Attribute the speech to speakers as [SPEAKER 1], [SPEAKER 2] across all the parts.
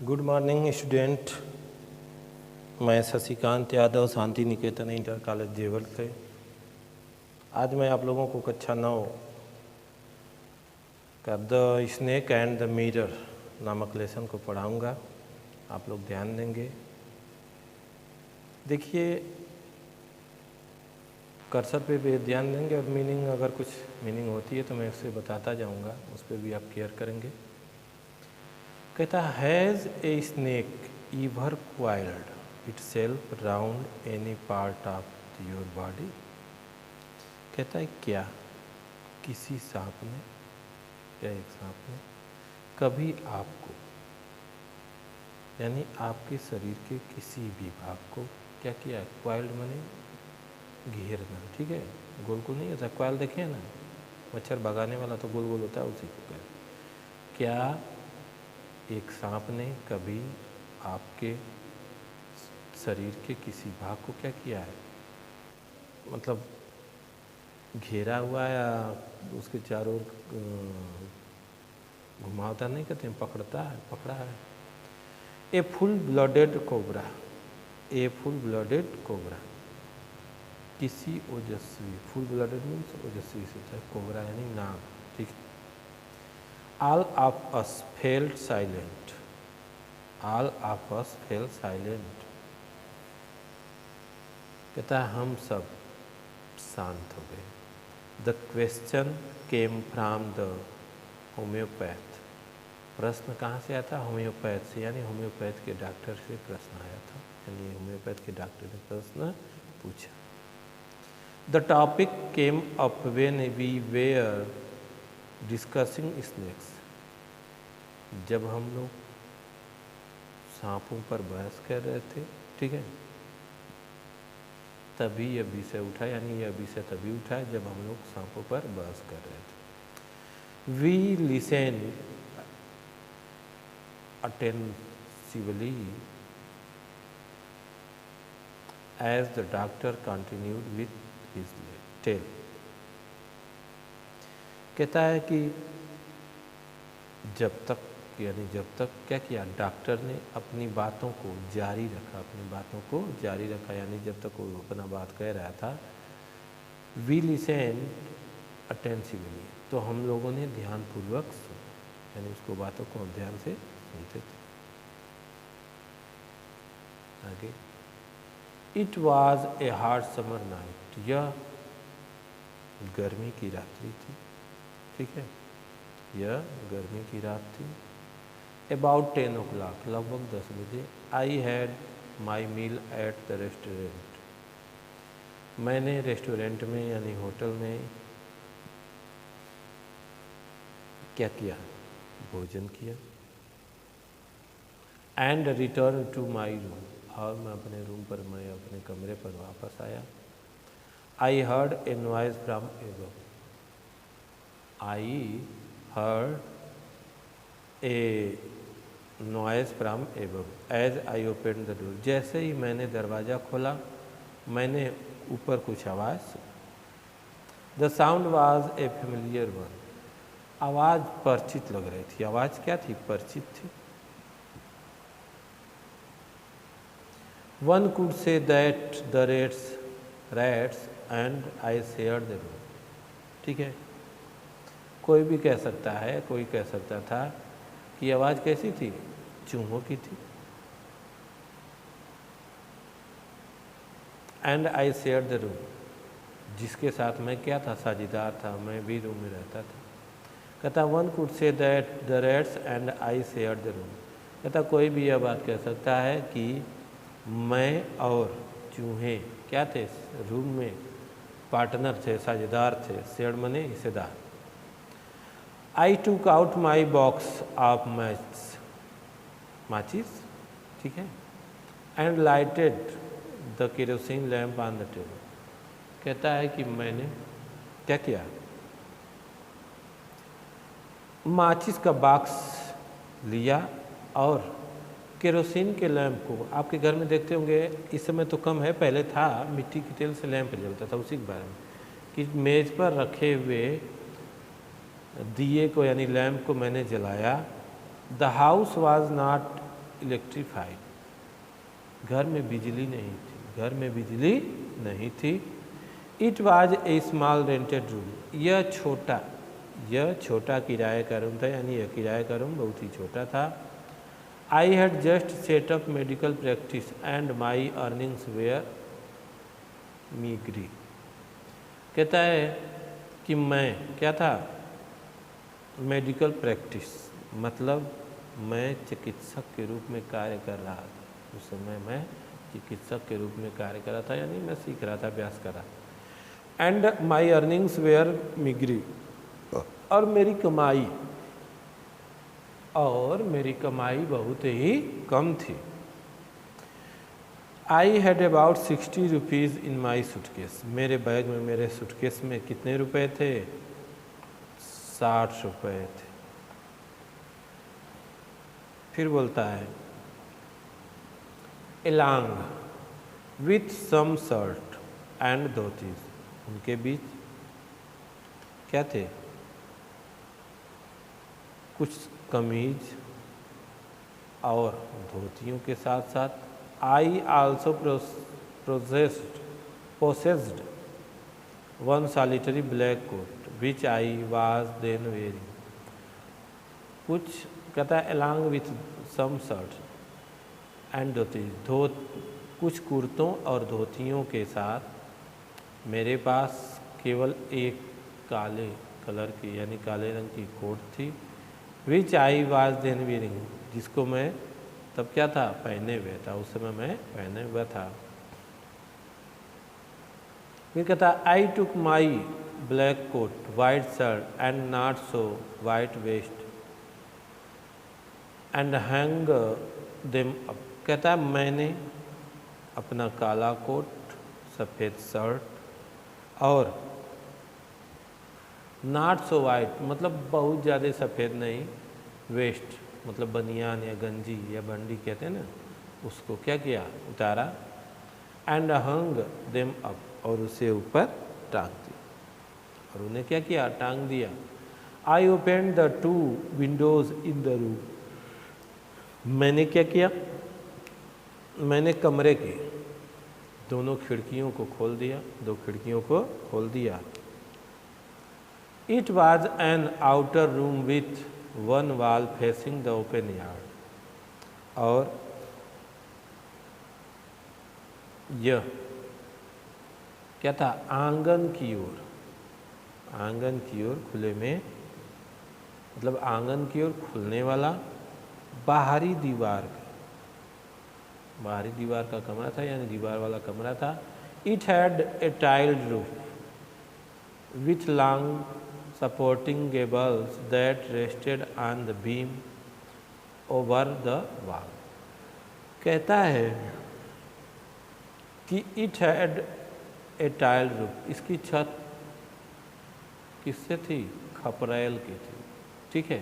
[SPEAKER 1] Good morning student. मैं Shashikant Yadav, Shanti Niketan inter college देवल से। आज मैं आप लोगों को कक्षा 9 का the snake and the mirror नामक लेसन को पढ़ाऊंगा। आप लोग ध्यान देंगे। देखिए, कर्सर पे भी ध्यान देंगे और मीनिंग, अगर कुछ मीनिंग होती है तो मैं उसे बताता जाऊंगा, उस पर भी आप केयर करेंगे। कहता has a snake ईवर coiled itself round any part of your body. कहता है क्या किसी सांप ने या एक सांप ने कभी आपको, यानी आपके शरीर के किसी भी भाग को क्या किया है? क्वाइल्ड माने घेरना, ठीक है, गोल गोल नहीं होता। क्वाइल देखिए ना, मच्छर भगाने वाला तो गोल गोल होता है, उसी को कहते। क्या एक सांप ने कभी आपके शरीर के किसी भाग को क्या किया है? मतलब घेरा हुआ या उसके चारों ओर घुमावता नहीं कहते हैं, पकड़ता है, पकड़ा है। A full blooded cobra, a full blooded cobra, किसी ओजस्वी, फुल ब्लडेड मीन्स ओजस्वी से होता है, कोबरा यानी नाग, ठीक है। All of us felt silent. All of us felt silent. कहता है हम सब शांत हो गए। The question came from the homeopath. प्रश्न कहाँ से आया था? होम्योपैथ से, यानी होम्योपैथ के डॉक्टर से प्रश्न आया था, यानी होम्योपैथ के डॉक्टर ने प्रश्न पूछा। The topic came up when we were discussing snakes, जब हम लोग सांपों पर बहस कर रहे थे, ठीक है, तभी यह विषय उठा, यानी यह विषय तभी उठा जब हम लोग सांपों पर बहस कर रहे थे। We listen attentively as the doctor continued with his tale. कहता है कि जब तक, यानी जब तक क्या किया, डॉक्टर ने अपनी बातों को जारी रखा, अपनी बातों को जारी रखा, यानी जब तक वो अपना बात कह रहा था। वी लिसन अटेंसिवली, तो हम लोगों ने ध्यानपूर्वक सुना, यानी उसको बातों को हम ध्यान से सुनते थे। आगे, it was a hot summer night, यह गर्मी की रात्रि थी, ठीक है, यह गर्मी की रात थी। अबाउट 10 o'clock, लगभग 10 बजे। I had my meal at the restaurant, मैंने रेस्टोरेंट में यानी होटल में क्या किया? भोजन किया। And return to my room, और मैं अपने रूम पर, मैं अपने कमरे पर वापस आया। I heard a noise from above, I heard a noise from above as I opened the door. जैसे ही मैंने दरवाज़ा खोला, मैंने ऊपर कुछ आवाज़ सुनी। The sound was a familiar one. आवाज़ परिचित लग रही थी। आवाज़ क्या थी? परिचित थी। One could say that the rats and I shared the room. ठीक है, कोई भी कह सकता है, कोई कह सकता था कि आवाज़ कैसी थी? चूहों की थी। And I share the room, जिसके साथ मैं क्या था? साझेदार था, मैं भी रूम में रहता था। कहता one could say that the rats and I share the room, कहता कोई भी यह बात कह सकता है कि मैं और चूहे क्या थे? रूम में पार्टनर थे, साझेदार थे। शेयर मने हिस्सेदार। I took out my box of matches, ठीक है, and lighted the kerosene lamp on the table. कहता है कि मैंने क्या किया? माचिस का बॉक्स लिया और केरोसिन के लैंप को, आपके घर में देखते होंगे, इस समय तो कम है, पहले था, मिट्टी के तेल से लैंप जलता था, उसी के बारे में, कि मेज पर रखे हुए दिए को, यानी लैंप को मैंने जलाया। The house was not electrified, घर में बिजली नहीं थी, घर में बिजली नहीं थी। It was a small rented room, यह छोटा किराए का रूम था, यानी यह किराए का रूम बहुत ही छोटा था। I had just set up medical practice and my earnings were meagre. कहता है कि मैं क्या था, मेडिकल प्रैक्टिस मतलब मैं चिकित्सक के रूप में कार्य कर रहा था। उस समय मैं चिकित्सक के रूप में कार्य कर रहा था, यानी मैं सीख रहा था, अभ्यास कर रहा। एंड माई अर्निंग्स वेयर मिग्री, और मेरी कमाई बहुत ही कम थी। I had about 60 rupees in my suitcase, मेरे बैग में, मेरे सूटकेस में कितने रुपए थे? 60 रुपये थे। फिर बोलता है along with some shirt and dhotis, उनके बीच क्या थे? कुछ कमीज और धोतियों के साथ साथ। I also possessed one solitary black coat which I was then wearing। कुछ कहता है along with some shirts and dhotis, कुछ कुर्तों और धोतियों के साथ मेरे पास केवल एक काले कलर की, यानी काले रंग की कोट थी। विच आई वाज देन वेयरिंग, जिसको मैं तब क्या था? पहने हुए था, उस समय मैं पहने हुआ था। फिर कहता I took my black coat, white shirt and not so white vest and hang them up. कहता मैंने अपना काला कोट, सफ़ेद शर्ट और नॉट सो वाइट मतलब बहुत ज़्यादा सफ़ेद नहीं, वेस्ट मतलब बनियान या गंजी या बंडी कहते हैं ना, उसको क्या किया? उतारा। एंड हंग देम अप, और उसे ऊपर टांग दिया। और उन्हें क्या किया? टांग दिया। आई open the 2 Windows in the room, मैंने क्या किया? मैंने कमरे की दोनों खिड़कियों को खोल दिया, 2 खिड़कियों को खोल दिया। It was N outer room with 1 wall facing the open yard, और यह क्या था? आंगन की ओर खुले में, मतलब आंगन की ओर खुलने वाला बाहरी दीवार का कमरा था, यानी दीवार वाला कमरा था। It had a tiled roof with long supporting Gables that rested on the beam over the wall. कहता है कि it had a tiled roof, इसकी छत किससे थी? खपरेल की थी, ठीक है।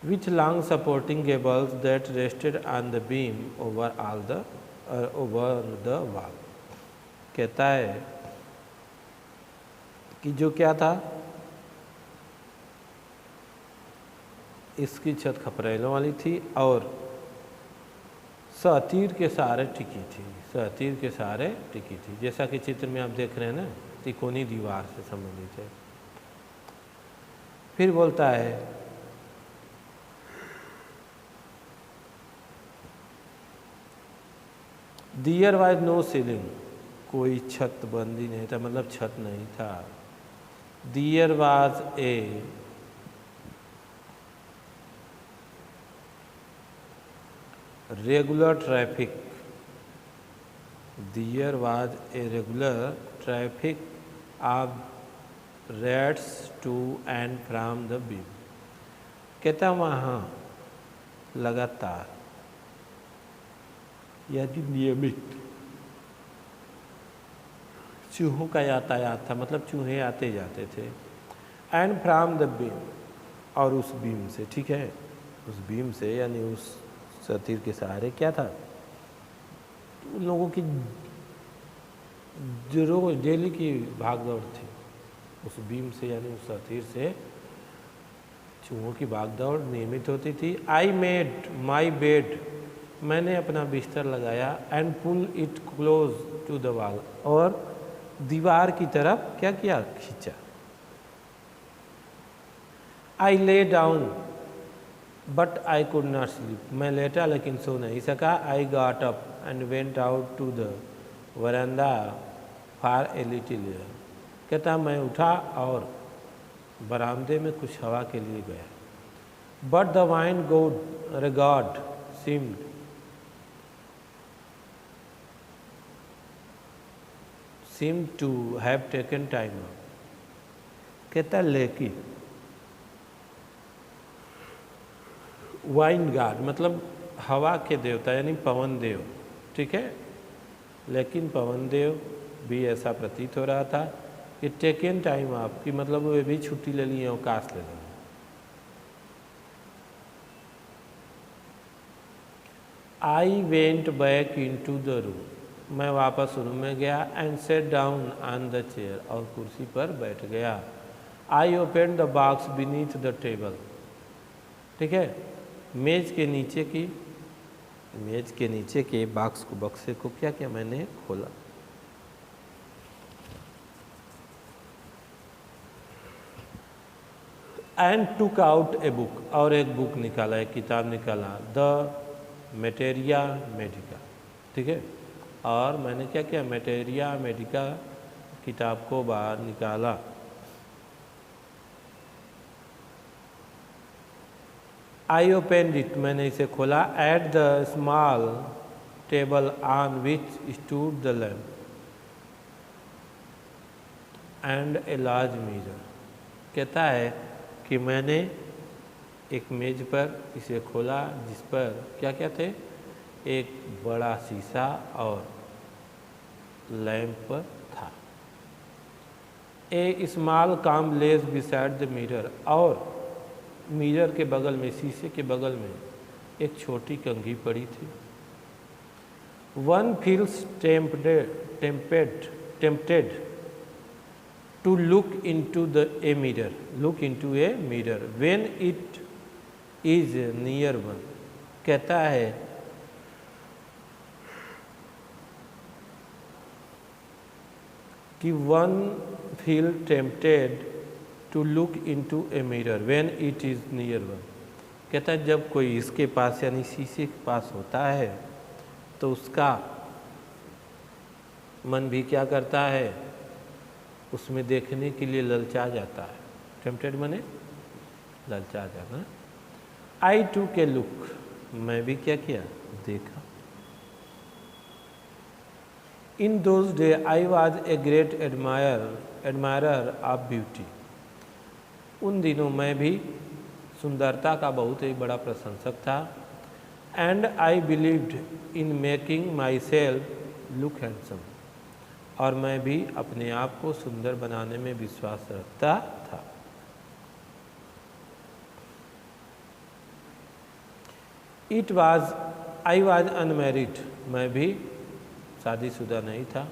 [SPEAKER 1] With long supporting gables that rested on the beam over the wall। कहता है कि जो क्या था, इसकी छत खपरेलों वाली थी और सहतीर के सहारे टिकी थी, जैसा कि चित्र में आप देख रहे हैं ना, तिकोनी दीवार से संबंधित है। फिर बोलता है दियर वाज नो सीलिंग, कोई छत बंदी नहीं था, मतलब छत नहीं था। There was a regular traffic, there was a regular traffic of rats to and from the beam. कहता वहाँ लगातार यदि नियमित चूहों का यातायात था, मतलब चूहे आते जाते थे। एंड फ्रॉम द बीम, और उस बीम से, ठीक है, उस बीम से यानी उस सतीर के सहारे क्या था? उन लोगों की जो रोज डेली की भागदौड़ थी, उस बीम से यानी उस सतीर से चूहों की भागदौड़ नियमित होती थी। आई मेड माई बेड, मैंने अपना बिस्तर लगाया। And pull it close to the wall, और दीवार की तरफ क्या किया, खींचा। I lay down but I could not sleep, मैं लेटा लेकिन सो नहीं सका। I got up and went out to the veranda for a little air, कहता मैं उठा और बरामदे में कुछ हवा के लिए गया। But the wine God seemed to have taken time off, कहता लेकिन वाइन गॉड मतलब हवा के देवता यानी पवन देव, ठीक है, लेकिन पवन देव भी ऐसा प्रतीत हो रहा था कि टेकन टाइम ऑफ की मतलब वे भी छुट्टी ले ली, अवकाश ले ली। I went back in to the room, मैं वापस रूम में गया। And sat down on the chair, और कुर्सी पर बैठ गया। I open the box beneath the table, ठीक है, मेज के नीचे के बक्से को क्या किया, मैंने खोला। And took out a book, और एक बुक निकाला, एक किताब निकाला, द मेटेरिया मेडिका, ठीक है, और मैंने क्या किया, मेटेरिया मेडिका किताब को बाहर निकाला। आई ओपन इट, मैंने इसे खोला। At the small table on which stood the lamp and a large mirror, कहता है कि मैंने एक मेज पर इसे खोला जिस पर क्या क्या थे, एक बड़ा शीशा और लैंप था। ए स्मॉल काम लेस बिसाइड द मिरर, और मिरर के बगल में, शीशे के बगल में एक छोटी कंघी पड़ी थी। One feels tempted to look into a mirror when it is near one, कहता है कि one feel tempted to look into a mirror when it is near one, कहता है जब कोई इसके पास यानी शीशे के पास होता है तो उसका मन भी क्या करता है, उसमें देखने के लिए ललचा जाता है। टेम्पटेड माने ललचा जाना। आई टूक ए लुक, मैं भी क्या किया, देखा। In those day I was a great admirer of beauty, उन दिनों मैं भी सुंदरता का बहुत ही बड़ा प्रशंसक था। And I believed in making my self look handsome, और मैं भी अपने आप को सुंदर बनाने में विश्वास रखता था। आई वॉज अनमैरिड, मैं भी शादीशुदा नहीं था।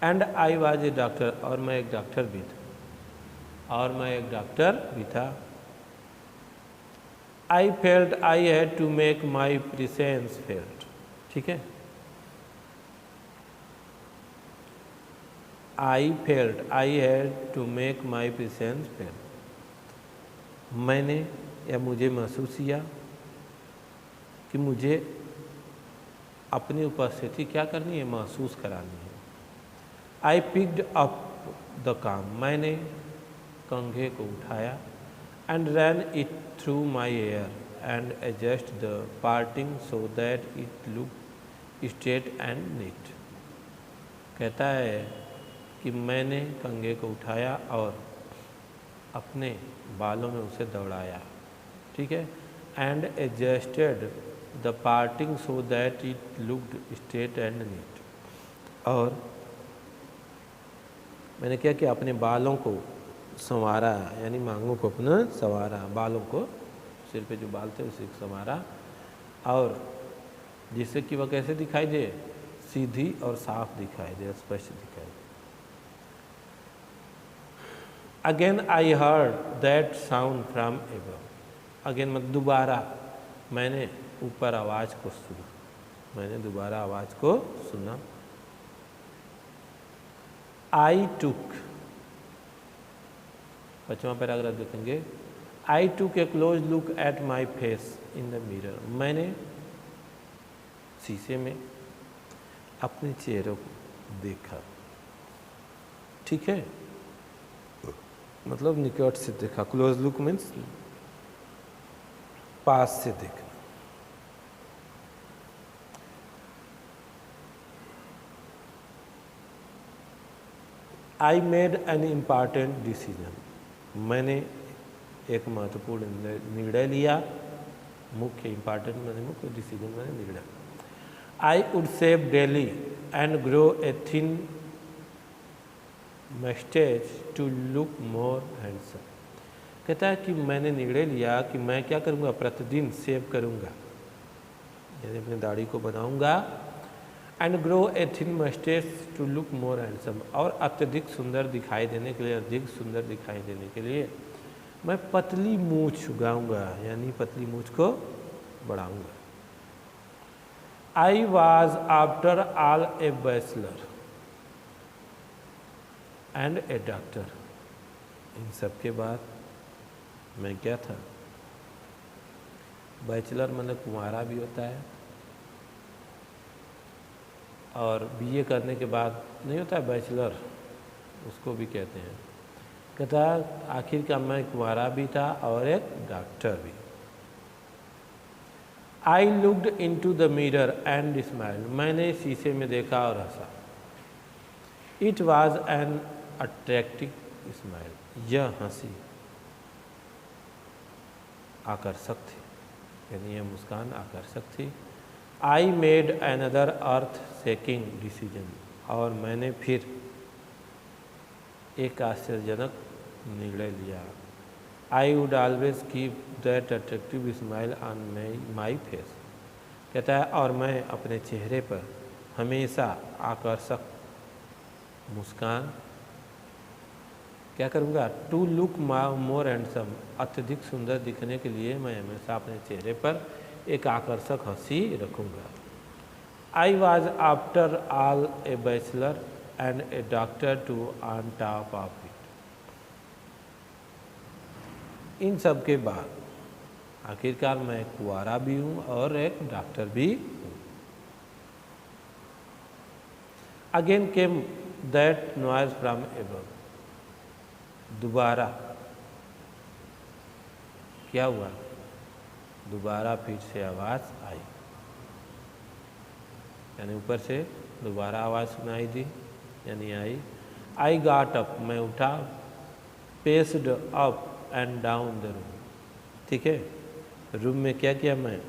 [SPEAKER 1] And I was a doctor, और मैं एक डॉक्टर भी था। I felt I had to make my presence felt, ठीक है। I felt I had to make my presence felt, मैंने या मुझे महसूस किया कि मुझे अपनी उपस्थिति क्या करनी है, महसूस करानी है। आई पिक्ड अप द काम, मैंने कंघे को उठाया। And ran it through my hair and adjust the parting so that it look straight and neat, कहता है कि मैंने कंघे को उठाया और अपने बालों में उसे दौड़ाया, ठीक है। And adjusted the parting so that it looked straight and neat, और मैंने क्या किया, अपने बालों को संवारा, यानी मांगों को अपना संवारा, बालों को, सिर पे जो बाल थे उसे संवारा, और जिससे कि वह कैसे दिखाई दे, सीधी और साफ दिखाई दे, स्पष्ट दिखाई दे। Again I heard that sound from above, again मतलब दोबारा मैंने ऊपर आवाज़ को सुना, मैंने दोबारा आवाज़ को सुना। आई टुक, 5वां पैराग्राफ देखेंगे। I took a close look at my face in the mirror, मैंने शीशे में अपने चेहरे को देखा। ठीक है, मतलब निकट से देखा। क्लोज लुक मीन्स पास से देखना। I made an important decision, मैंने एक महत्वपूर्ण निर्णय लिया। मुख्य इम्पॉर्टेंट मैंने मुख्य, डिसीजन मैंने निर्णय। I would shave daily and grow a thin moustache to look more handsome. कहता है कि मैंने निर्णय लिया कि मैं क्या करूँगा, प्रतिदिन सेव करूँगा, यानी अपनी दाढ़ी को बनाऊँगा। And grow a thin moustache to look more handsome, और अत्यधिक सुंदर दिखाई देने के लिए, अधिक सुंदर दिखाई देने के लिए मैं पतली मूछ उगाऊँगा, यानी पतली मूछ को बढ़ाऊँगा। I was after all a bachelor and a doctor, इन सब के बाद मैं क्या था? बैचलर मतलब कुंवारा भी होता है, और बीए करने के बाद नहीं होता है बैचलर, उसको भी कहते हैं। कहता आखिरकार मैं कुंवारा भी था और एक डॉक्टर भी। I looked into the mirror and smiled, मैंने शीशे में देखा और हंसा। It was an attractive smile, यह हंसी आकर्षक थी, यानी यह मुस्कान आकर्षक थी। I made another earth shaking decision, और मैंने फिर एक आश्चर्यजनक निर्णय लिया। I would always keep that attractive smile on my face, कहता है और मैं अपने चेहरे पर हमेशा आकर्षक मुस्कान क्या करूँगा? टू लुक मोर हैंडसम, अत्यधिक सुंदर दिखने के लिए मैं हमेशा अपने चेहरे पर एक आकर्षक हंसी रखूँगा। I was after all a bachelor and a doctor too on top of it. इन सब के बाद आखिरकार मैं कुंवारा भी हूँ और एक डॉक्टर भी हूँ। Again came that noise from above, दोबारा क्या हुआ? दोबारा फिर से आवाज़ आई, यानी ऊपर से दोबारा आवाज़ सुनाई दी, यानी आई। आई गॉट अप, मैं उठा। Paced up and down the room, ठीक है, रूम में क्या किया मैं?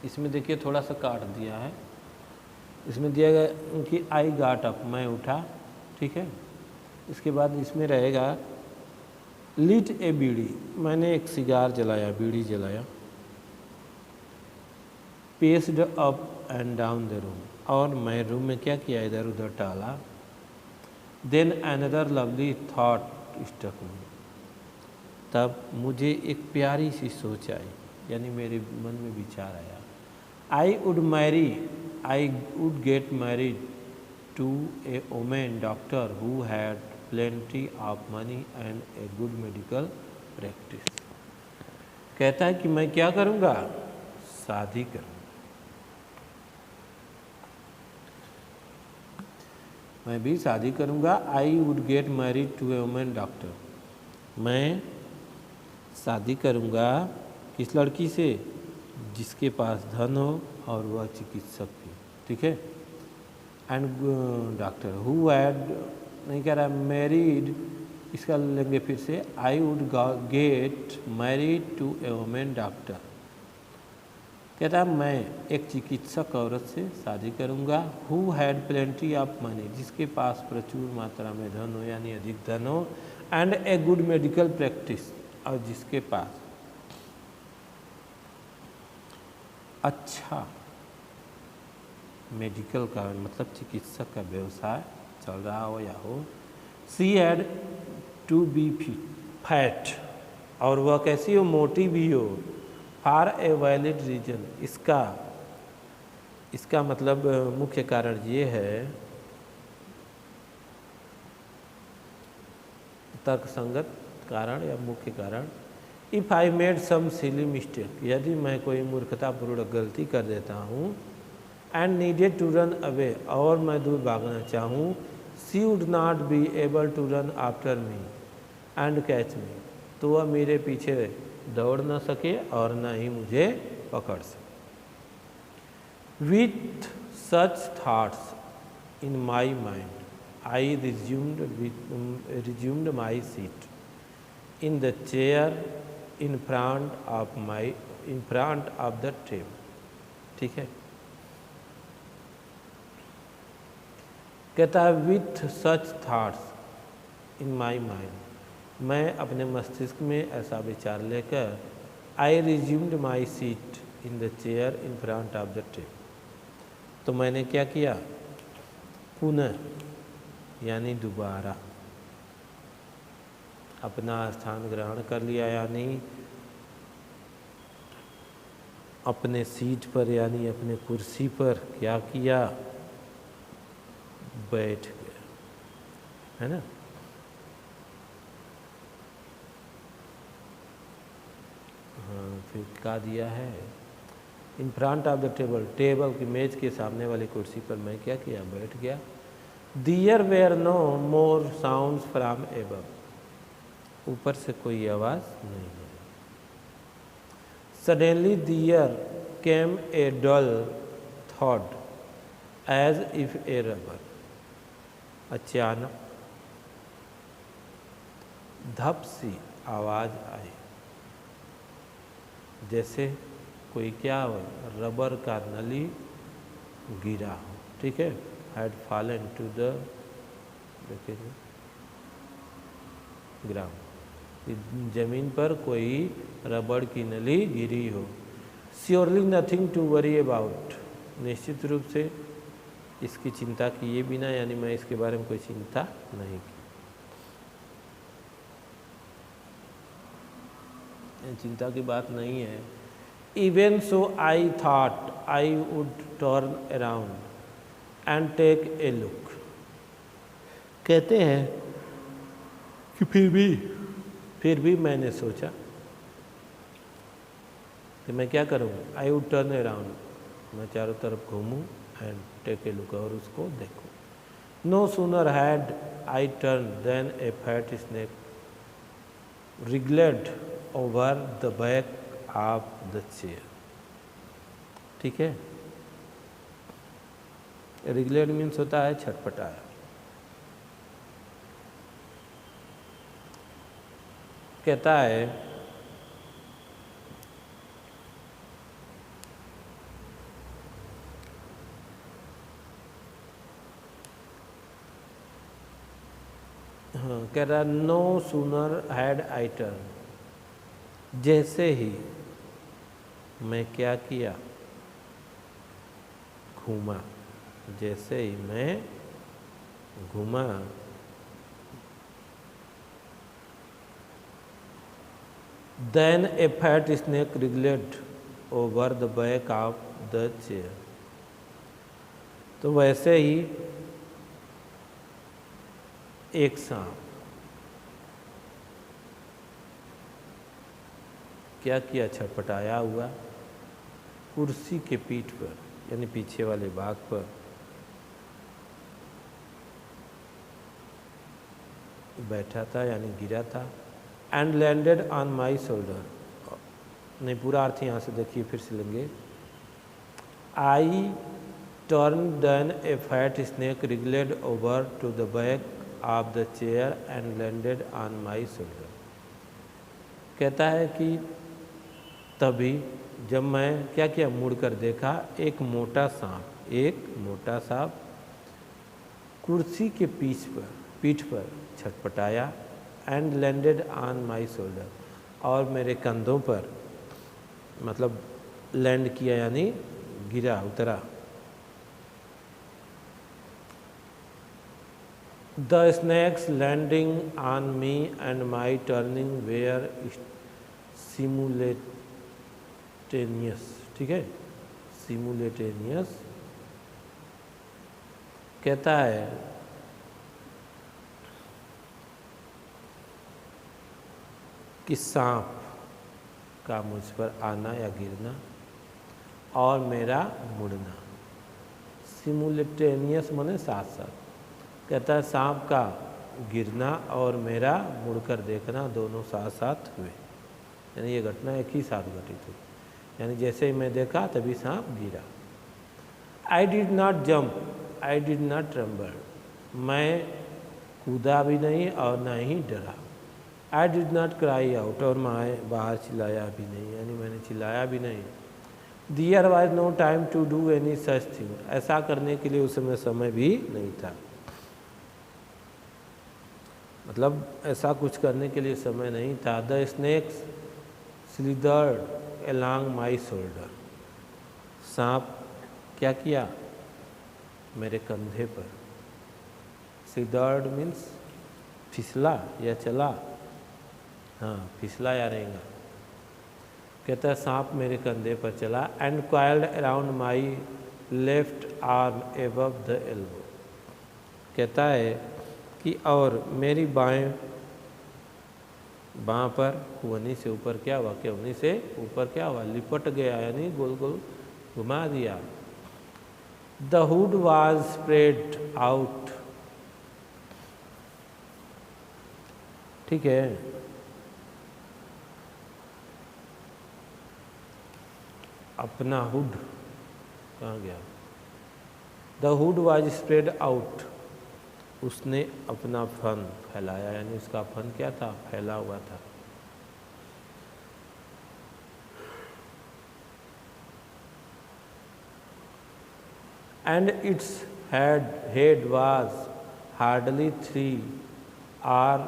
[SPEAKER 1] इसमें देखिए थोड़ा सा काट दिया है, इसमें दिया गया कि आई गॉट अप, मैं उठा, ठीक है। इसके बाद इसमें रहेगा लीट ए बीड़ी, मैंने एक सिगार जलाया, बीड़ी जलाया। Paced up and down the room, और मैं रूम में क्या किया? इधर उधर टाला। Then another lovely thought struck me, तब मुझे एक प्यारी सी सोच आई, यानी मेरे मन में विचार आया। I would get married to a women doctor who had plenty of money and a good medical practice। कहता है कि मैं क्या करूँगा? शादी करूँगा, मैं भी शादी करूँगा। I would get married to a women doctor, मैं शादी करूँगा किस लड़की से? जिसके पास धन हो और वह चिकित्सक भी, ठीक है। एंड डॉक्टर हु हैड, नहीं कह रहा मैरिड, इसका लेंगे फिर से। I would get married to a women doctor, कहता है मैं एक चिकित्सक औरत से शादी करूंगा। Who had plenty of money, जिसके पास प्रचुर मात्रा में धन हो, यानी अधिक धन हो। And a good medical practice, और जिसके पास अच्छा मेडिकल का मतलब चिकित्सक का व्यवसाय चल रहा हो या हो। She had to be fat, और वह कैसी हो, मोटी भी हो। फॉर ए वैलिड रीजन, इसका मतलब मुख्य कारण ये है, तर्कसंगत कारण या मुख्य कारण। If I made some silly mistake, यदि मैं कोई मूर्खतापूर्ण गलती कर देता हूँ। And needed to run away, और मैं दूर भागना चाहूँ। She would not be able to run after me and catch me, तो वह मेरे पीछे दौड़ न सके और न ही मुझे पकड़ सके। With such thoughts in my mind I resumed my seat in the chair in front of the table। ठीक है, कहता है with such thoughts in my mind, मैं अपने मस्तिष्क में ऐसा विचार लेकर I resumed my seat in the chair in front of the table, तो मैंने क्या किया, पुनः यानी दोबारा अपना स्थान ग्रहण कर लिया, यानी अपने सीट पर यानी अपने कुर्सी पर क्या किया, बैठ गया, है ना। हाँ, फिर क्या दिया है, इन front of the table, table की मेज के सामने वाली कुर्सी पर मैं क्या किया, बैठ गया। There were no more sounds from above, ऊपर से कोई आवाज़ नहीं है। Suddenly there came a dull thud as if a rubber, अचानक धप सी आवाज़ आई, जैसे कोई क्या हो, रबर का नली गिरा हो। ठीक है, had fallen to the ground, जमीन पर कोई रबड़ की नली गिरी हो। Surely nothing to worry about, निश्चित रूप से इसकी चिंता किए बिना, यानी मैं इसके बारे में कोई चिंता नहीं की, चिंता की बात नहीं है। Even so I thought I would turn around and take a look, कहते हैं कि फिर भी मैंने सोचा कि मैं क्या करूँ, आई वुड टर्न अराउंड, मैं चारों तरफ घूमूँ, एंड टेक ए लुक, और उसको देखूँ। No sooner had I turn then a fat snake wriggled over the back of the chair। ठीक है, wriggled मीन्स होता है छटपटाया। कहता है हाँ, कह रहा no sooner had I turn, जैसे ही मैं क्या किया, घूमा, जैसे ही मैं घूमा, then a fat snake wriggled over the back of the chair, तो वैसे ही एक सांप क्या किया, छटपटाया हुआ कुर्सी के पीठ पर, यानी पीछे वाले भाग पर बैठा था, यानी गिरा था। And landed on my shoulder, नहीं पूरा अर्थ यहाँ से देखिए, फिर से लेंगे। I turn then a fat snake wriggled over to the back of the chair and landed on my shoulder, कहता है कि तभी जब मैं क्या किया, मुड़कर देखा, एक मोटा सांप कुर्सी के पीठ पर छटपटाया, and landed on my shoulder, और मेरे कंधों पर, मतलब लैंड किया यानी गिरा, उतरा। The snake's landing on me and my turning were simultaneous, ठीक है, सिमुलेटेनियस। कहता है कि सांप का मुझ पर आना या गिरना और मेरा मुड़ना, सिमुलेटेनियस माने साथ साथ। कहता है सांप का गिरना और मेरा मुड़कर देखना दोनों साथ साथ हुए, यानी ये घटना एक ही साथ घटित हुई, यानी जैसे ही मैं देखा तभी सांप गिरा। I did not jump, I did not tremble, मैं कूदा भी नहीं और ना ही डरा। I did not cry out, और मैं बाहर चिल्लाया भी नहीं, यानी मैंने चिल्लाया भी नहीं। There was no time to do any such thing, ऐसा करने के लिए उस समय भी नहीं था, मतलब ऐसा कुछ करने के लिए समय नहीं था। The snakes slithered along my shoulder, सांप क्या किया मेरे कंधे पर। स्लिदर्ड मीन्स फिसला या चला, हाँ फिसला या रहेगा। कहता है सांप मेरे कंधे पर चला। And coiled around my left arm above the elbow, कहता है कि और मेरी बाएं बाँ पर वनी से ऊपर क्या हुआ, क्या वनी से ऊपर क्या हुआ, लिपट गया, यानी गोल गोल घुमा दिया। The hood was spread out, ठीक है, अपना हुड कहाँ गया, the hood was spread out, उसने अपना फन फैलाया, यानी उसका फन क्या था, फैला हुआ था। And its head was hardly 3 or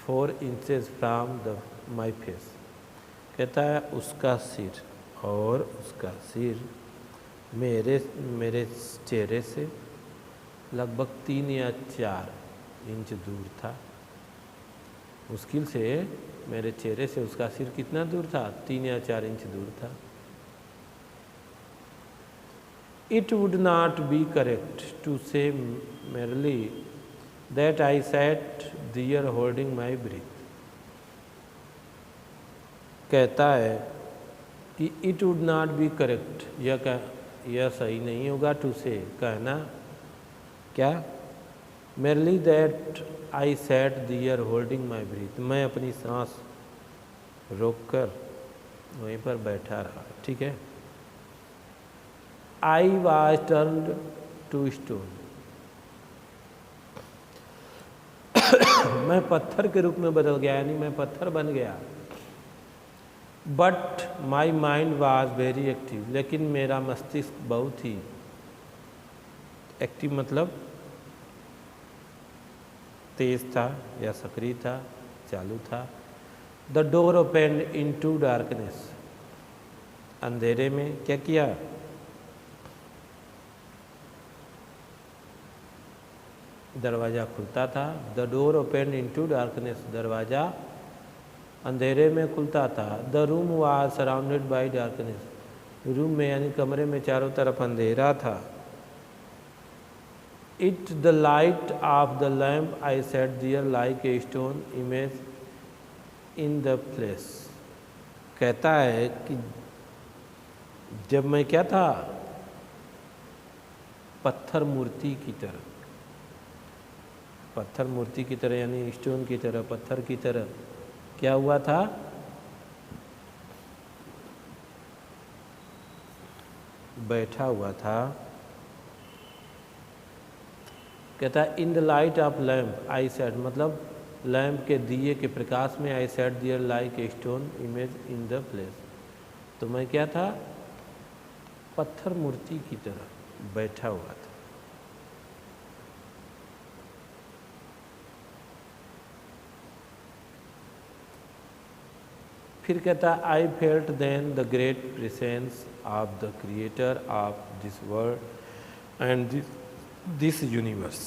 [SPEAKER 1] 4 inches from the my face, कहता है उसका सिर, और उसका सिर मेरे चेहरे से लगभग 3 या 4 इंच दूर था। मुश्किल से मेरे चेहरे से उसका सिर कितना दूर था, 3 या 4 इंच दूर था। It would not be correct to say merely that I sat there holding my breath, कहता है कि it would not be correct, यह सही नहीं होगा टू से कहना, क्या, merely that I sat there holding my breath, मैं अपनी सांस रोककर वहीं पर बैठा रहा, ठीक है। I was turned to stone, मैं पत्थर के रूप में बदल गया, यानी मैं पत्थर बन गया। But my mind was very active, लेकिन मेरा मस्तिष्क बहुत ही एक्टिव, मतलब तेज था या सक्रिय था, चालू था। The door open into darkness, अंधेरे में क्या किया, दरवाज़ा खुलता था। The door open into darkness, दरवाज़ा अंधेरे में खुलता था। The room was surrounded by darkness, room में यानी कमरे में चारों तरफ अंधेरा था। It the light of the lamp I set there like a stone image in the place, कहता है कि जब मैं क्या था, पत्थर मूर्ति की तरह, पत्थर मूर्ति की तरह यानी स्टोन की तरह, पत्थर की तरह क्या हुआ था, बैठा हुआ था। कहता है in the light of lamp I set, मतलब लैम्प के दिए के प्रकाश में, I set there like a stone image in the place, तो मैं क्या था, पत्थर मूर्ति की तरह बैठा हुआ था। फिर कहता है I felt then the great presence of the creator of this world and this universe,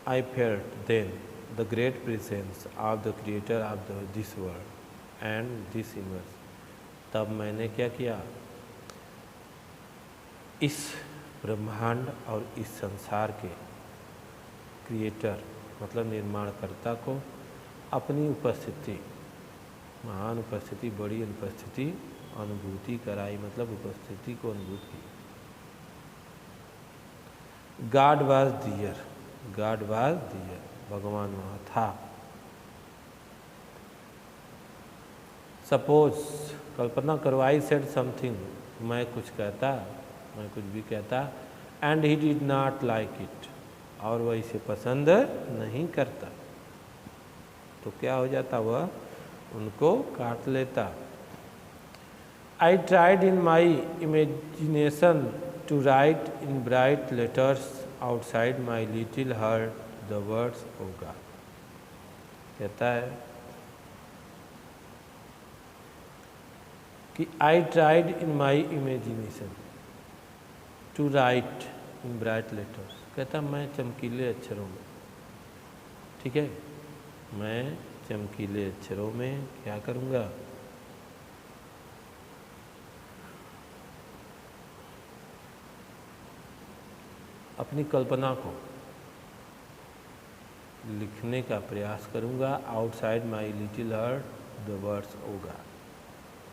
[SPEAKER 1] I felt then the great presence of the creator of this world and this universe. तब मैंने क्या किया, इस ब्रह्मांड और इस संसार के क्रिएटर मतलब निर्माणकर्ता को अपनी उपस्थिति, महान उपस्थिति, बड़ी उपस्थिति अनुभूति कराई, मतलब उपस्थिति को अनुभूत की। God was there, God was there, भगवान वहाँ था। सपोज, कल्पना करो, आई सेड समथिंग, मैं कुछ कहता, मैं कुछ भी कहता, and he did not like it, और वह इसे पसंद नहीं करता, तो क्या हो जाता, वह उनको काट लेता। I tried in my imagination to write in bright letters outside my little heart the words of God. कहता है कि I tried in my imagination to write in bright letters. कहता मैं चमकीले अक्षरों में, ठीक है, मैं चमकीले अक्षरों में क्या करूँगा, अपनी कल्पना को लिखने का प्रयास करूँगा। Outside my little heart the words होगा,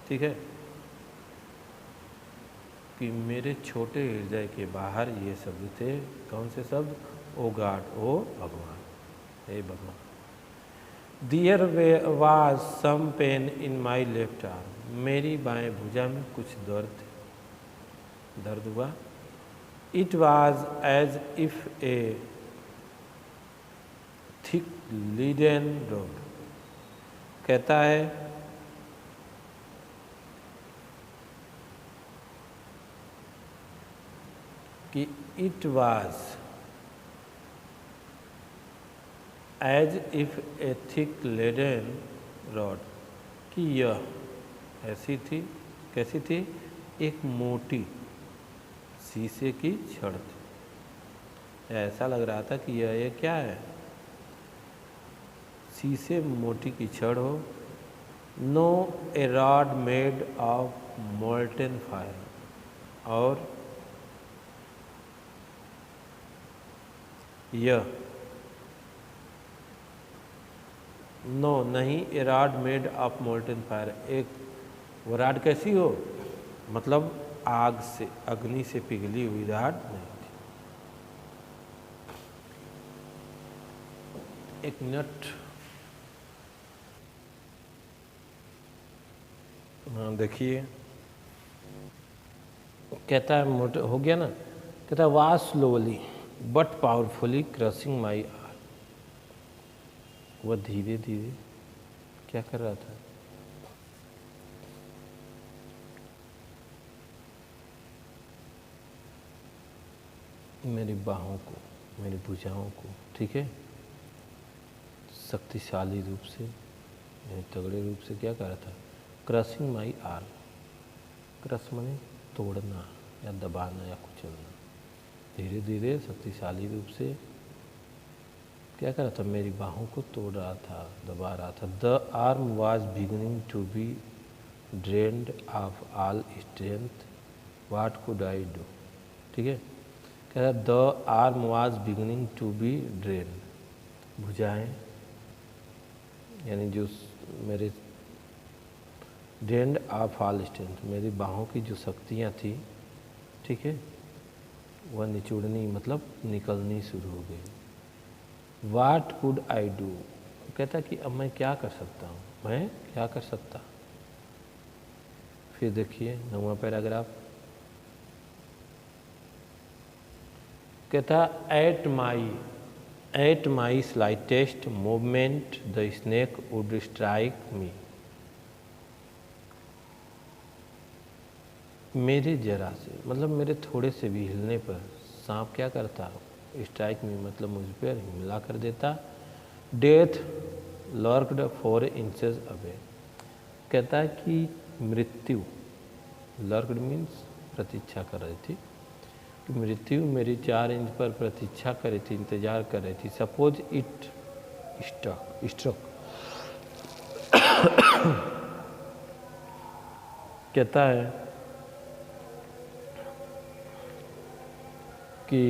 [SPEAKER 1] ठीक है, कि मेरे छोटे हृदय के बाहर ये शब्द थे। कौन से शब्द? ओ गॉड, ओ भगवान, हे भगवान। There was some pain in my left arm. मेरी बाएं भुजा में कुछ दर्द हुआ। It was as if a thick leaden rod. कहता है कि it was as if a thick leaden rod, कि यह ऐसी थी, कैसी थी, एक मोटी शीशे की छड़ थी। ऐसा लग रहा था कि यह क्या है, शीशे मोटी की छड़ हो। No a rod made of molten fire, और यह नो नहीं, a rod made of molten fire, एक वो राड कैसी हो, मतलब आग से, अग्नि से पिघली हुई राड नहीं थी। एक मिनट, हाँ देखिए, कहता है मोटे हो गया ना, कहता है was slowly but powerfully crushing my art. वह धीरे धीरे क्या कर रहा था, मेरी बाहों को, मेरी भुजाओं को, ठीक है, शक्तिशाली रूप से, तगड़े रूप से क्या कर रहा था, क्रशिंग माई आर्म। क्रश माने तोड़ना या दबाना या कुचलना। धीरे धीरे शक्तिशाली रूप से क्या कर रहा था, मेरी बाहों को तोड़ रहा था, दबा रहा था। The arm was beginning to be drained of all strength, what could I do, ठीक है, कह रहा the arm was beginning to be drain, भुजाएं यानी जो मेरे ड्रेन्ड ऑफ ऑल स्ट्रेंथ, मेरी बाहों की जो शक्तियाँ थी, ठीक है, वह निचोड़नी मतलब निकलनी शुरू हो गई। व्हाट कुड आई डू, कहता कि अब मैं क्या कर सकता हूँ, मैं क्या कर सकता। फिर देखिए 9वां पैराग्राफ, कहता at my slightest movement the snake would strike मी। मेरे जरा से मतलब मेरे थोड़े से भी हिलने पर सांप क्या करता, स्ट्राइक मी मतलब मुझ पर हमला कर देता। डेथ लर्कड 4 इंचेस अवे, कहता है कि मृत्यु, लर्कड मीन्स प्रतीक्षा कर रही थी, कि मृत्यु मेरी 4 इंच पर प्रतीक्षा कर रही थी, इंतजार कर रही थी। सपोज इट स्ट्रोक कहता है कि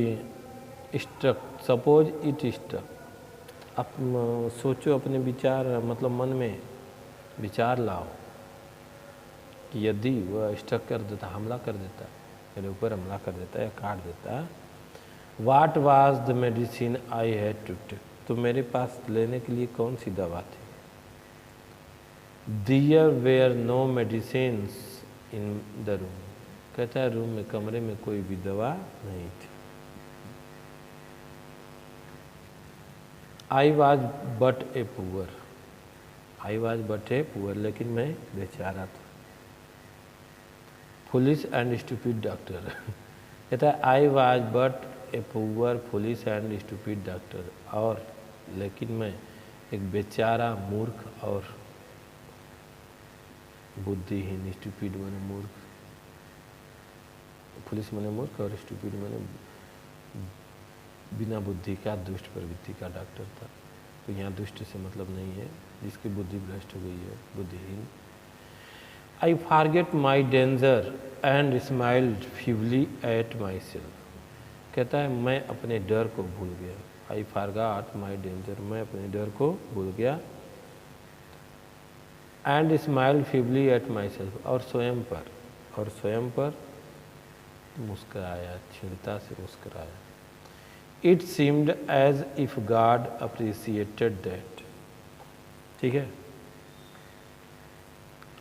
[SPEAKER 1] स्ट्रक, सपोज इट स्ट्रक, आप सोचो, अपने विचार मतलब मन में विचार लाओ कि यदि वह स्ट्रक कर देता, हमला कर देता, मेरे ऊपर हमला कर देता या काट देता, what was the medicine I had to take, तो मेरे पास लेने के लिए कौन सी दवा थी। There were no medicine in the room, कहता है रूम में, कमरे में कोई भी दवा नहीं थी। I was but a poor, I was but a poor, लेकिन मैं बेचारा था। फुलिश एंड स्टूपिड डॉक्टर कहता है I was but a poor foolish and stupid doctor, और लेकिन मैं एक बेचारा मूर्ख और बुद्धिहीन, स्टूपिड माने मूर्ख, फुलिश माने मूर्ख और स्टूपिड माने बिना बुद्धि का, दुष्ट प्रवृत्ति का डॉक्टर था। तो यहाँ दुष्ट से मतलब नहीं है जिसकी बुद्धि भ्रष्ट हो गई है, बुद्धिहीन। I forget my danger and smiled feebly at myself, कहता है मैं अपने डर को भूल गया। आई फॉरगॉट माई डेंजर, मैं अपने डर को भूल गया। And smiled feebly at myself, और स्वयं पर मुस्कराया, क्षीणता से मुस्कराया। It seemed as if God appreciated that, ठीक है,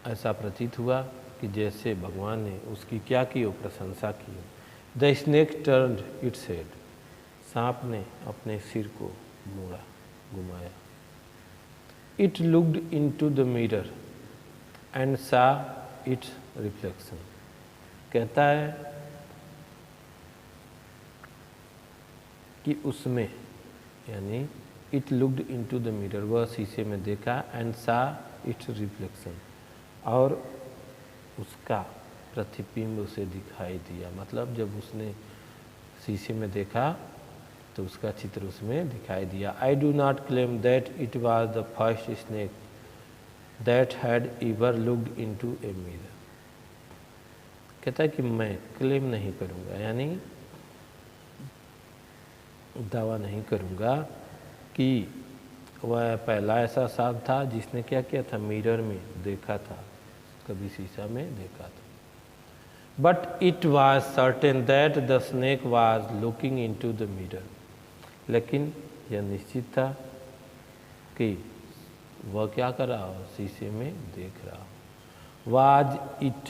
[SPEAKER 1] ऐसा प्रतीत हुआ कि जैसे भगवान ने उसकी क्या की, वो प्रशंसा की। The snake turned its head, सांप ने अपने सिर को मोड़ा, घुमाया। It looked into the mirror and सा इट्स रिफ्लेक्शन, कहता है कि उसमें, यानी it looked into the mirror, वह शीशे में देखा, एंड सा इट्स रिफ्लेक्शन, और उसका प्रतिबिंब उसे दिखाई दिया। मतलब जब उसने शीशे में देखा तो उसका चित्र उसमें दिखाई दिया। I do not claim that it was the first snake that had ever looked into a mirror, कहता है कि मैं क्लेम नहीं करूँगा, यानी दावा नहीं करूँगा कि वह पहला ऐसा सांप था जिसने क्या किया था, मिरर में देखा था, कभी शीशा में देखा था। But it was certain that the snake was looking into the mirror, लेकिन यह निश्चित था कि वह क्या कर रहा हो, शीशे में देख रहा हो। Was it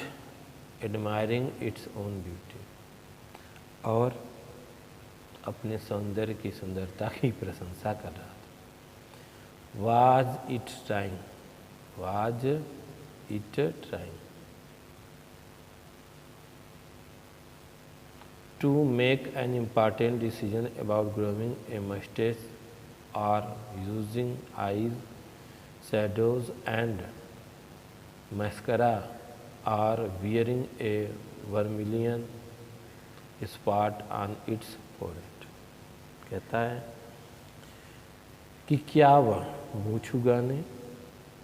[SPEAKER 1] admiring its own beauty, और अपने सौंदर्य की सुंदरता की प्रशंसा कर रहा था। Was it trying, was it trying to make an important decision about growing a moustache और using eyes shadows and mascara or wearing a vermilion spot on its forehead, कहता है कि क्या वह मूछ उगाने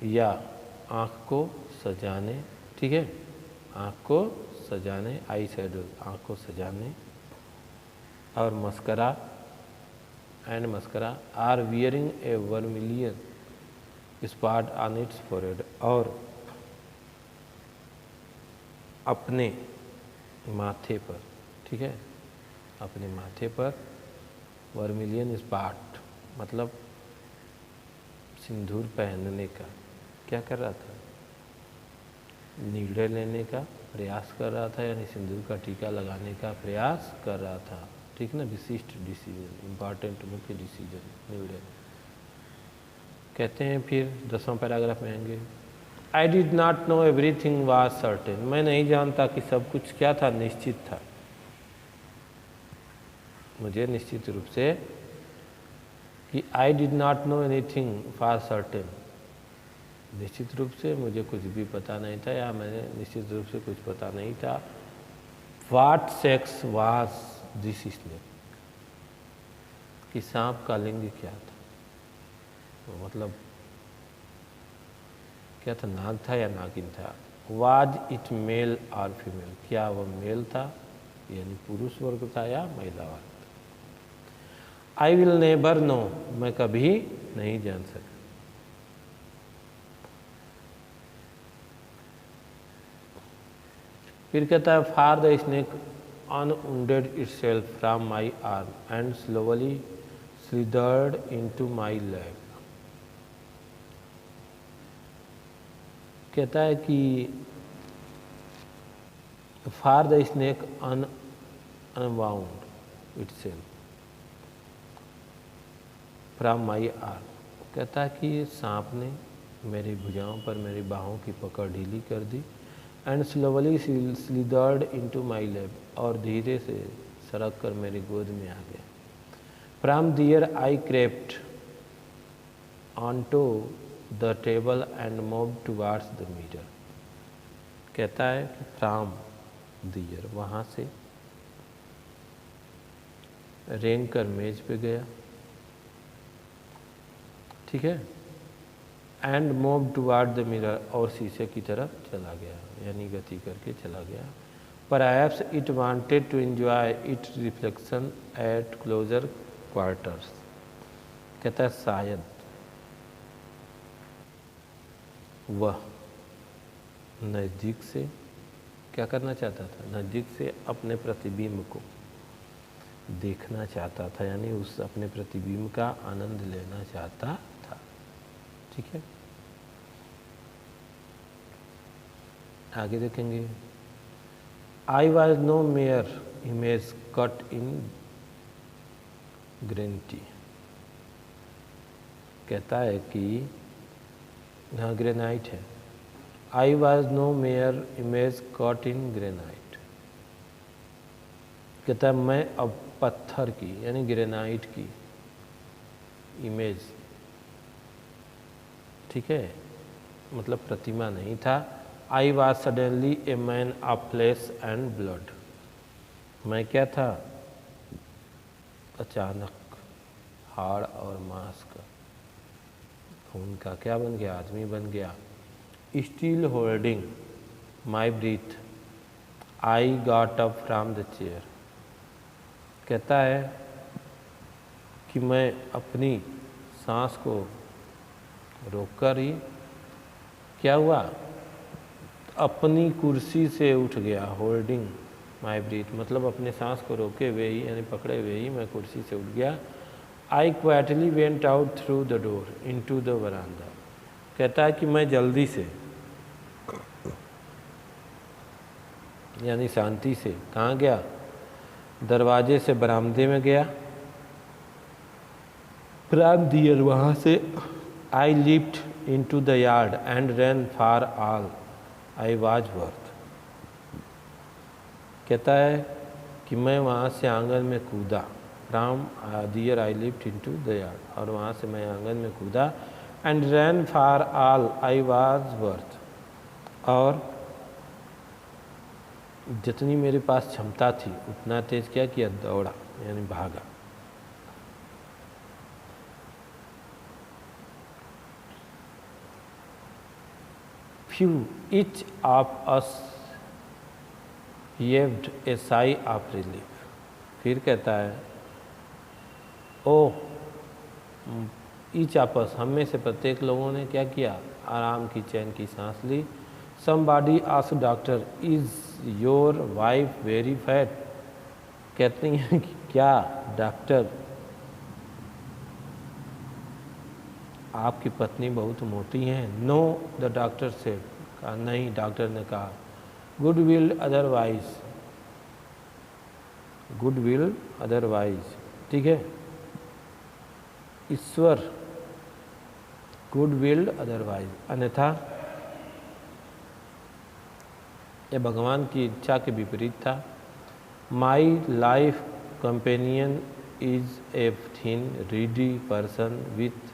[SPEAKER 1] या आँख को सजाने, ठीक है, आँख को सजाने, आई शैडो आँख को सजाने, और mascara and mascara are wearing a vermilion spot on its forehead, और अपने माथे पर, ठीक है, अपने माथे पर वर्मिलियन स्पॉट मतलब सिंदूर पहनने का क्या कर रहा था, निर्णय लेने का प्रयास कर रहा था, यानी सिंदूर का टीका लगाने का प्रयास कर रहा था, ठीक ना, विशिष्ट डिसीजन, इम्पॉर्टेंट मुख्य डिसीजन, निर्णय। कहते हैं फिर 10वां पैराग्राफ में आएंगे। I did not know everything was certain, मैं नहीं जानता कि सब कुछ क्या था, निश्चित था। मुझे निश्चित रूप से कि I did not know anything was certain, निश्चित रूप से मुझे कुछ भी पता नहीं था, या मैंने निश्चित रूप से कुछ पता नहीं था। What sex was this snake, कि सांप का लिंग क्या था, तो मतलब क्या था, नाग था या नागिन था। वाज इट मेल और फीमेल, क्या वह मेल था यानी पुरुष वर्ग था या महिला वर्ग था। आई विल नेवर नो, मैं कभी नहीं जान सका। फिर कहता है far the snake unwounded itself from my arm and slowly slithered into my leg। कहता है कि far the snake unbound itself from my arm. कहता है कि सांप ने मेरी भुजाओं पर मेरी बाहों की पकड़ ढीली कर दी। And slowly slithered into my lap, और धीरे से सरक कर मेरी गोद में आ गया। From there I crept onto the table and move towards the mirror. कहता है कि फ्रॉम दियर, वहाँ से रेंग कर मेज पे गया, ठीक है, and move toward the mirror, और शीशे की तरफ चला गया, यानी गति करके चला गया। Perhaps it wanted to enjoy it reflection at closer quarters. कहता है शायद वह नज़दीक से क्या करना चाहता था, नज़दीक से अपने प्रतिबिंब को देखना चाहता था, यानी उस अपने प्रतिबिंब का आनंद लेना चाहता था, ठीक है। आगे देखेंगे। I was no mere image cut in granite. कहता है कि यहाँ ग्रेनाइट है। I was no mere image cut in granite. कहता है मैं अब पत्थर की यानी ग्रेनाइट की इमेज, ठीक है, मतलब प्रतिमा नहीं था। I was suddenly a man of flesh and blood. मैं क्या था, अचानक हाड़ और मांस का, खून का क्या बन गया, आदमी बन गया। Still holding my breath I got up from the chair. कहता है कि मैं अपनी सांस को रोककर ही क्या हुआ, अपनी कुर्सी से उठ गया। होल्डिंग माई ब्रीथ मतलब अपने सांस को रोके हुए ही यानी पकड़े हुए ही मैं कुर्सी से उठ गया। I quietly went out through the door into the veranda. कहता है कि मैं जल्दी से यानी शांति से कहाँ गया, दरवाजे से बरामदे में गया। फ्रॉम दियर, वहाँ से। I lift into the yard and run for all I was worth. कहता है कि मैं वहाँ से आंगन में कूदा। From there I lift into the yard, और वहाँ से मैं आंगन में कूदा। And run for all I was worth, और जितनी मेरे पास क्षमता थी उतना तेज क्या किया, दौड़ा यानी भागा। Few each of us heaved a sigh of relief। फिर कहता है ओ ईच आपस, हम में से प्रत्येक लोगों ने क्या किया, आराम की चैन की सांस ली। Somebody asked doctor is your wife very fat. कहते हैं कि क्या डॉक्टर आपकी पत्नी बहुत मोटी हैं। नो द डॉक्टर सेड, कहा नहीं, डॉक्टर ने कहा। Good will otherwise, good will otherwise, ठीक है, ईश्वर गुड विल अदरवाइज, अन्यथा यह भगवान की इच्छा के विपरीत था। My life companion is a thin Reedy person with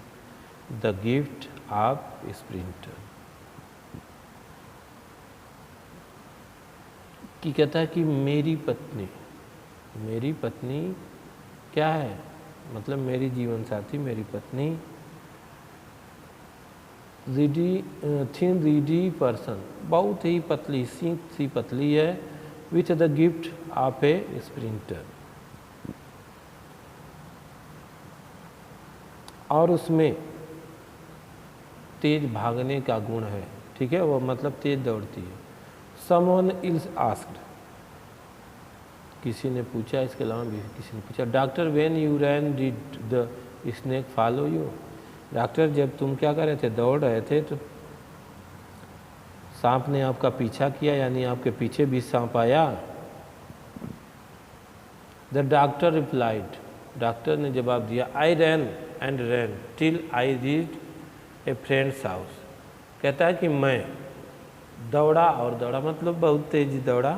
[SPEAKER 1] the gift of sprinter. कि कहता है कि मेरी पत्नी मेरी पत्नी क्या है, मतलब मेरी जीवन साथी, मेरी पत्नी थिन रीडी पर्सन, बहुत ही पतली सी पतली है, with the gift of A sprinter, और उसमें तेज भागने का गुण है, ठीक है, वो मतलब तेज दौड़ती है। समवन इल्स आस्क्ड, किसी ने पूछा, इसके अलावा भी किसी ने पूछा, doctor when you ran did the snake follow you, doctor जब तुम क्या कर रहे थे, दौड़ रहे थे, तो सांप ने आपका पीछा किया, यानी आपके पीछे भी सांप आया। द डॉक्टर रिप्लाइड, डॉक्टर ने जवाब दिया, I ran and ran till I reach a friend's house, कहता है कि मैं दौड़ा और दौड़ा, मतलब बहुत तेज दौड़ा,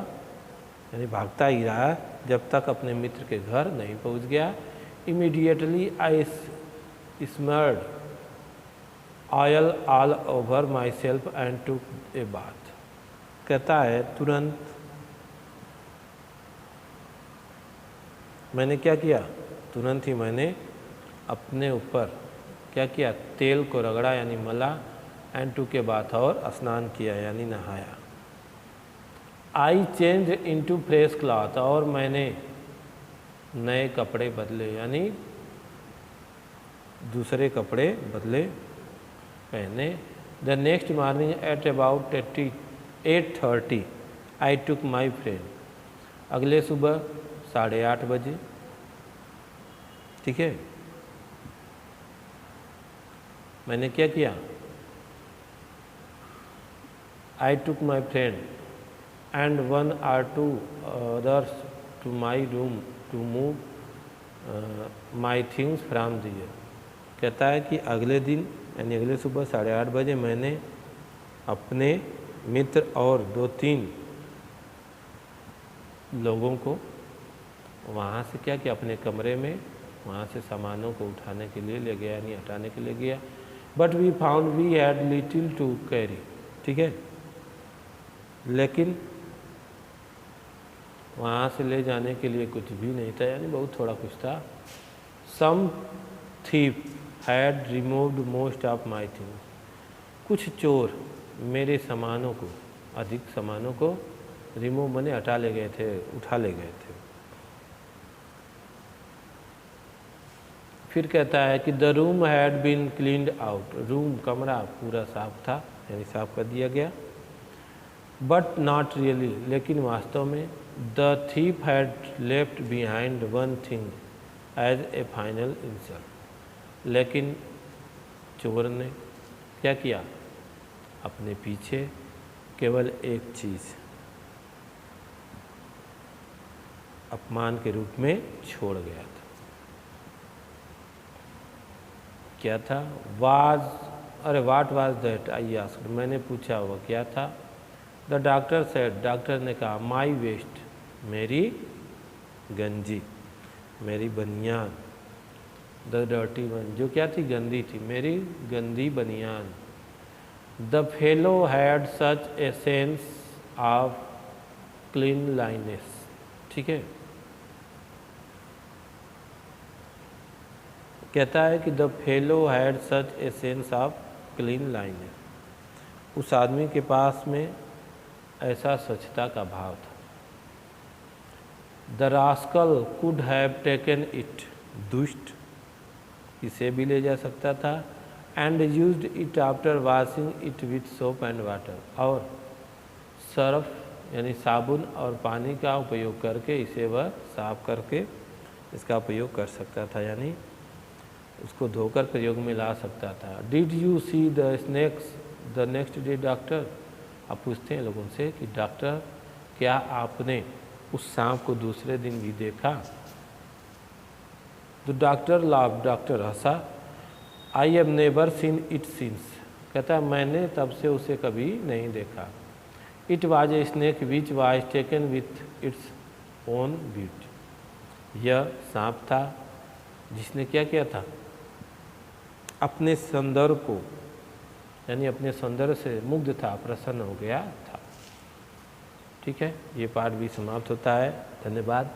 [SPEAKER 1] यानी भागता ही रहा जब तक अपने मित्र के घर नहीं पहुंच गया। Immediately I smeared oil all over myself and took a bath, कहता है तुरंत मैंने क्या किया, तुरंत ही मैंने अपने ऊपर क्या किया, तेल को रगड़ा यानी मला, एंड टुक ए बाथ, और स्नान किया यानी नहाया। I change into fresh cloth, और मैंने नए कपड़े बदले, यानी दूसरे कपड़े बदले पहने। The next morning at about 8:30 I took my friend, अगले सुबह 8:30 बजे, ठीक है, मैंने क्या किया, आई took my friend and 1 or 2 others to my room to move my things from there, कहता है कि अगले दिन यानी अगले सुबह 8:30 बजे मैंने अपने मित्र और 2-3 लोगों को वहाँ से क्या किया, अपने कमरे में वहाँ से सामानों को उठाने के लिए ले गया, यानी हटाने के लिए गया। But we found we had little to carry, ठीक है, लेकिन वहाँ से ले जाने के लिए कुछ भी नहीं था, यानी बहुत थोड़ा कुछ था। Some thief had removed most of my things, कुछ चोर मेरे सामानों को, अधिक सामानों को रिमूव मैंने हटा ले गए थे, उठा ले गए थे। फिर कहता है कि the room had been cleaned out, room कमरा पूरा साफ था, यानी साफ कर दिया गया। बट नॉट रियली, लेकिन वास्तव में the thief had left behind one thing as a final insult, लेकिन चोर ने क्या किया, अपने पीछे केवल एक चीज़ अपमान के रूप में छोड़ गया था। क्या था, what was that, I asked, मैंने पूछा वह क्या था। द डॉक्टर सेड, डॉक्टर ने कहा, माई वेस्ट, मेरी गंजी, मेरी बनियान। द डर्टी वन, जो क्या थी, गंदी थी, मेरी गंदी बनियान। The fellow had such a sense of cleanliness, ठीक है, कहता है कि the fellow had such a sense of cleanliness, उस आदमी के पास में ऐसा स्वच्छता का भाव था। The rascal could have taken it, दुष्ट इसे भी ले जा सकता था, and used it after washing it with soap and water, और सर्फ यानी साबुन और पानी का उपयोग करके इसे वह साफ करके इसका उपयोग कर सकता था, यानी उसको धोकर प्रयोग में ला सकता था। Did you see the snakes the next day doctor, आप पूछते हैं लोगों से कि डॉक्टर क्या आपने उस सांप को दूसरे दिन भी देखा। The doctor laugh, doctor Hansa. I have never seen it since, कहता है मैंने तब से उसे कभी नहीं देखा। It was a snake which was taken with its own beauty, यह सांप था जिसने क्या किया था, अपने सौंदर्य को, यानी अपने सौंदर्य से मुग्ध था, प्रसन्न हो गया था। ठीक है, ये पाठ भी समाप्त होता है। धन्यवाद।